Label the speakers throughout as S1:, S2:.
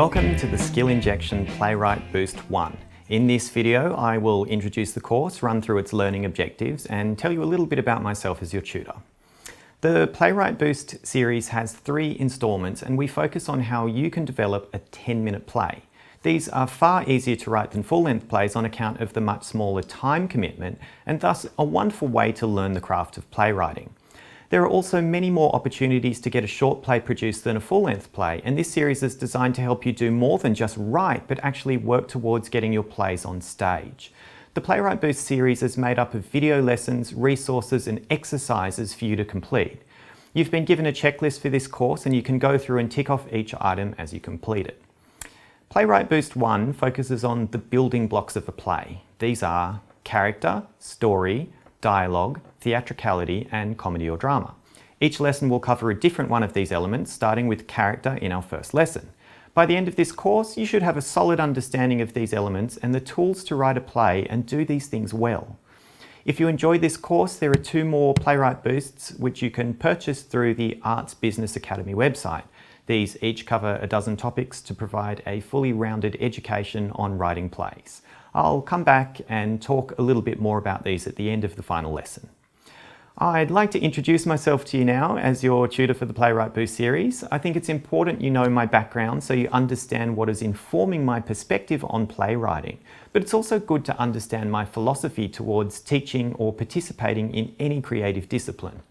S1: Welcome to the Skill Injection Playwright Boost 1. In this video, I will introduce the course, run through its learning objectives, and tell you a little bit about myself as your tutor. The Playwright Boost series has 3 installments, and we focus on how you can develop a 10-minute play. These are far easier to write than full-length plays on account of the much smaller time commitment, and thus a wonderful way to learn the craft of playwriting. There are also many more opportunities to get a short play produced than a full-length play, and this series is designed to help you do more than just write, but actually work towards getting your plays on stage. The Playwright Boost series is made up of video lessons, resources, and exercises for you to complete. You've been given a checklist for this course, and you can go through and tick off each item as you complete it. Playwright Boost 1 focuses on the building blocks of a play. These are character, story, dialogue, theatricality, and comedy or drama. Each lesson will cover a different one of these elements, starting with character in our first lesson. By the end of this course, you should have a solid understanding of these elements and the tools to write a play and do these things well. If you enjoyed this course, there are 2 more Playwright Boosts which you can purchase through the Arts Business Academy website. These each cover a dozen topics to provide a fully rounded education on writing plays. I'll come back and talk a little bit more about these at the end of the final lesson. I'd like to introduce myself to you now as your tutor for the Playwright Boost series. I think it's important you know my background so you understand what is informing my perspective on playwriting, but it's also good to understand my philosophy towards teaching or participating in any creative discipline.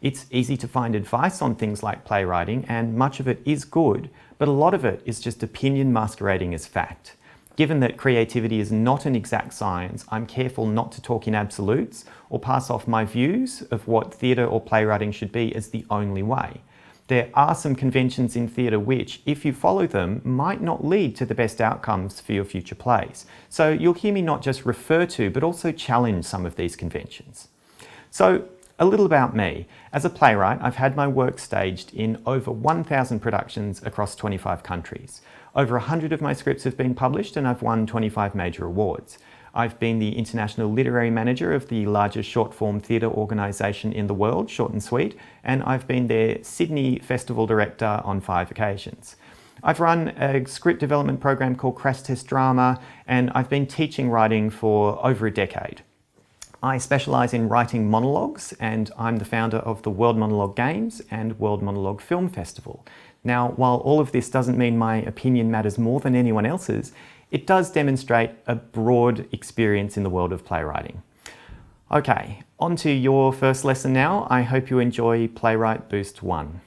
S1: It's easy to find advice on things like playwriting, and much of it is good, but a lot of it is just opinion masquerading as fact. Given that creativity is not an exact science, I'm careful not to talk in absolutes or pass off my views of what theatre or playwriting should be as the only way. There are some conventions in theatre which, if you follow them, might not lead to the best outcomes for your future plays. So you'll hear me not just refer to, but also challenge some of these conventions. So, a little about me. As a playwright, I've had my work staged in over 1,000 productions across 25 countries. Over 100 of my scripts have been published, and I've won 25 major awards. I've been the international literary manager of the largest short-form theatre organisation in the world, Short+Sweet, and I've been their Sydney Festival director on 5 occasions. I've run a script development program called Crash Test Drama, and I've been teaching writing for over a decade. I specialise in writing monologues, and I'm the founder of the World Monologue Games and World Monologue Film Festival. Now, while all of this doesn't mean my opinion matters more than anyone else's, it does demonstrate a broad experience in the world of playwriting. Okay, on to your first lesson now. I hope you enjoy Playwright Boost 1.